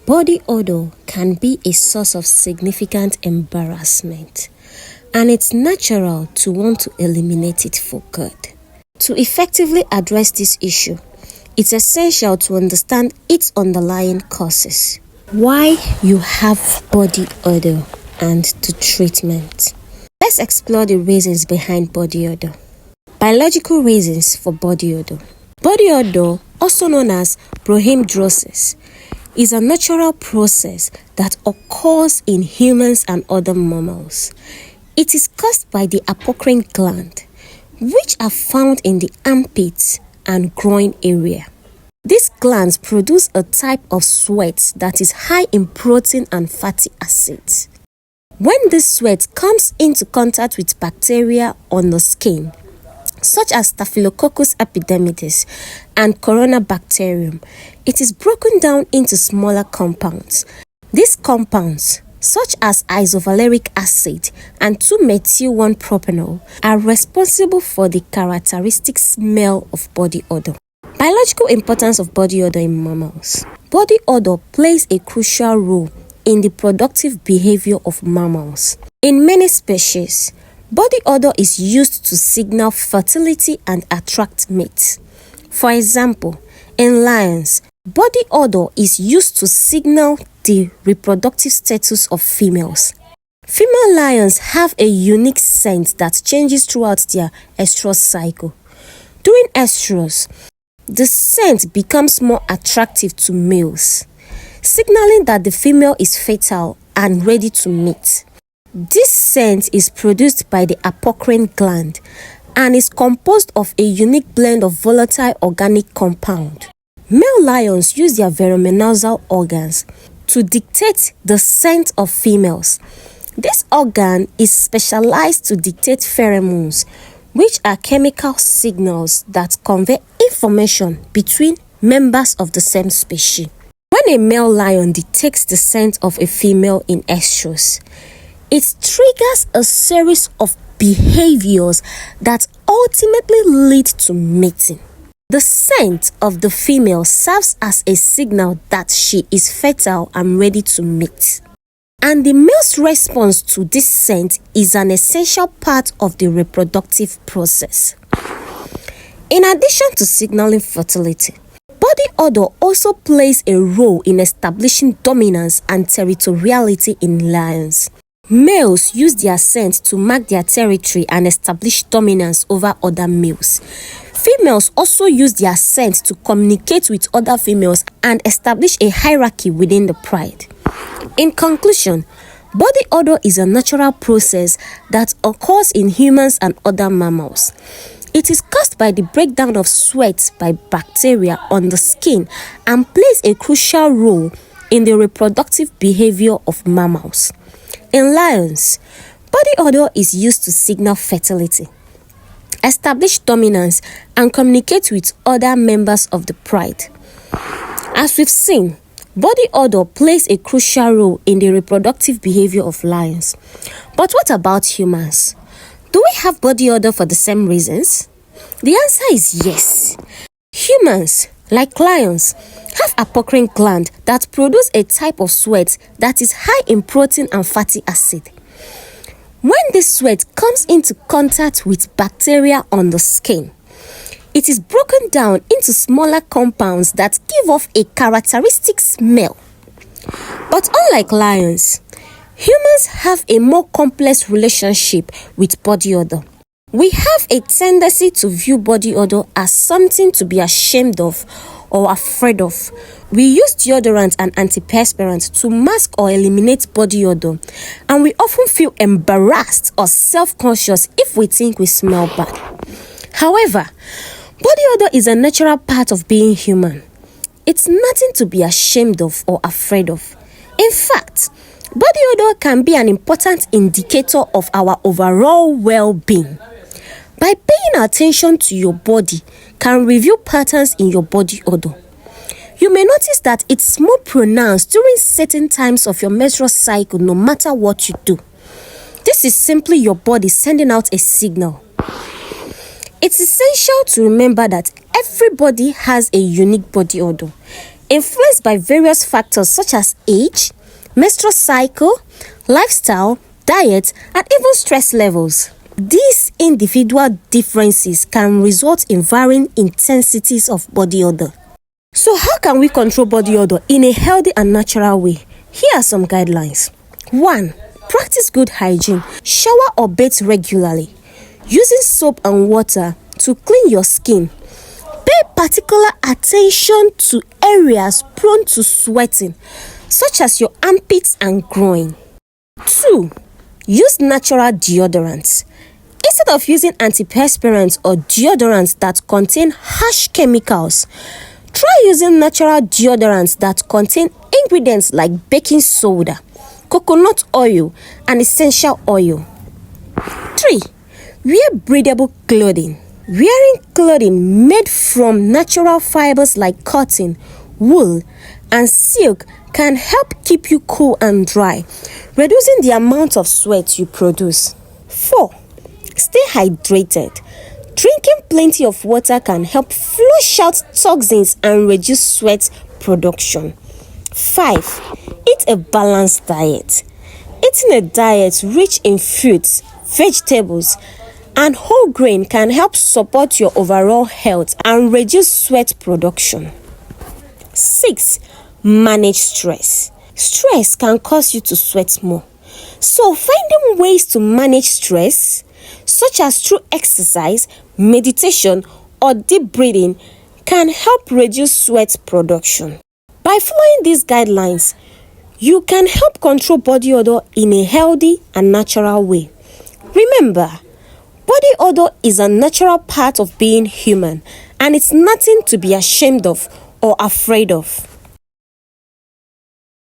Body odor can be a source of significant embarrassment, and it's natural to want to eliminate it for good. To effectively address this issue, it's essential to understand its underlying causes, why you have body odor, and the treatment. Let's explore the reasons behind body odor. Biological reasons for body odor. Body odor, also known as brohidrosis, is a natural process that occurs in humans and other mammals. It is caused by the apocrine gland, which are found in the armpits and groin area. These glands produce a type of sweat that is high in protein and fatty acids. When this sweat comes into contact with bacteria on the skin, such as Staphylococcus epidermidis and Corynebacterium, it is broken down into smaller compounds. These compounds, such as isovaleric acid and 2-methyl-1-propanol, are responsible for the characteristic smell of body odor. Biological importance of body odor in mammals. Body odor plays a crucial role in the reproductive behavior of mammals. In many species, body odor is used to signal fertility and attract mates. For example, in lions, body odor is used to signal the reproductive status of females. Female lions have a unique scent that changes throughout their estrous cycle. During estrus, the scent becomes more attractive to males, signaling that the female is fertile and ready to mate. This scent is produced by the apocrine gland and is composed of a unique blend of volatile organic compound. Male lions use their veromenasal organs to dictate the scent of females. This organ is specialized to dictate pheromones, which are chemical signals that convey information between members of the same species. When a male lion detects the scent of a female in estrus, it triggers a series of behaviors that ultimately lead to mating. The scent of the female serves as a signal that she is fertile and ready to mate. And the male's response to this scent is an essential part of the reproductive process. In addition to signaling fertility, body odor also plays a role in establishing dominance and territoriality in lions. Males use their scent to mark their territory and establish dominance over other males. Females also use their scent to communicate with other females and establish a hierarchy within the pride. In conclusion, body odor is a natural process that occurs in humans and other mammals. It is caused by the breakdown of sweat by bacteria on the skin and plays a crucial role in the reproductive behavior of mammals. In lions, body odor is used to signal fertility, establish dominance, and communicate with other members of the pride. As we've seen, body odor plays a crucial role in the reproductive behavior of lions. But what about humans? Do we have body odor for the same reasons? The answer is yes. Humans, like lions, have apocrine gland that produce a type of sweat that is high in protein and fatty acid. When this sweat comes into contact with bacteria on the skin, it is broken down into smaller compounds that give off a characteristic smell. But unlike lions, humans have a more complex relationship with body odor. We have a tendency to view body odor as something to be ashamed of or afraid of. We use deodorant and antiperspirant to mask or eliminate body odor, and we often feel embarrassed or self-conscious if we think we smell bad. However, body odor is a natural part of being human. It's nothing to be ashamed of or afraid of. In fact, body odor can be an important indicator of our overall well-being. By paying attention to your body can reveal patterns in your body odor. You may notice that it's more pronounced during certain times of your menstrual cycle, no matter what you do. This is simply your body sending out a signal. It's essential to remember that everybody has a unique body odor. influenced by various factors such as age, menstrual cycle, lifestyle, diet, and even stress levels. These individual differences can result in varying intensities of body odor. So how can we control body odor in a healthy and natural way? Here are some guidelines. 1. Practice good hygiene. Shower or bathe regularly. Using soap and water to clean your skin. Pay particular attention to areas prone to sweating, such as your armpits and groin. 2. Use natural deodorants. Instead of using antiperspirants or deodorants that contain harsh chemicals, try using natural deodorants that contain ingredients like baking soda, coconut oil, and essential oil. 3. Wear breathable clothing. Wearing clothing made from natural fibers like cotton, wool, and silk can help keep you cool and dry, reducing the amount of sweat you produce. 4. Stay hydrated. Drinking plenty of water can help flush out toxins and reduce sweat production. 5. Eat a balanced diet. Eating a diet rich in fruits, vegetables, and whole grain can help support your overall health and reduce sweat production. 6. Manage stress. Stress can cause you to sweat more. So finding ways to manage stress, such as through exercise, meditation, or deep breathing, can help reduce sweat production. By following these guidelines, you can help control body odor in a healthy and natural way. Remember, body odor is a natural part of being human, and it's nothing to be ashamed of or afraid of.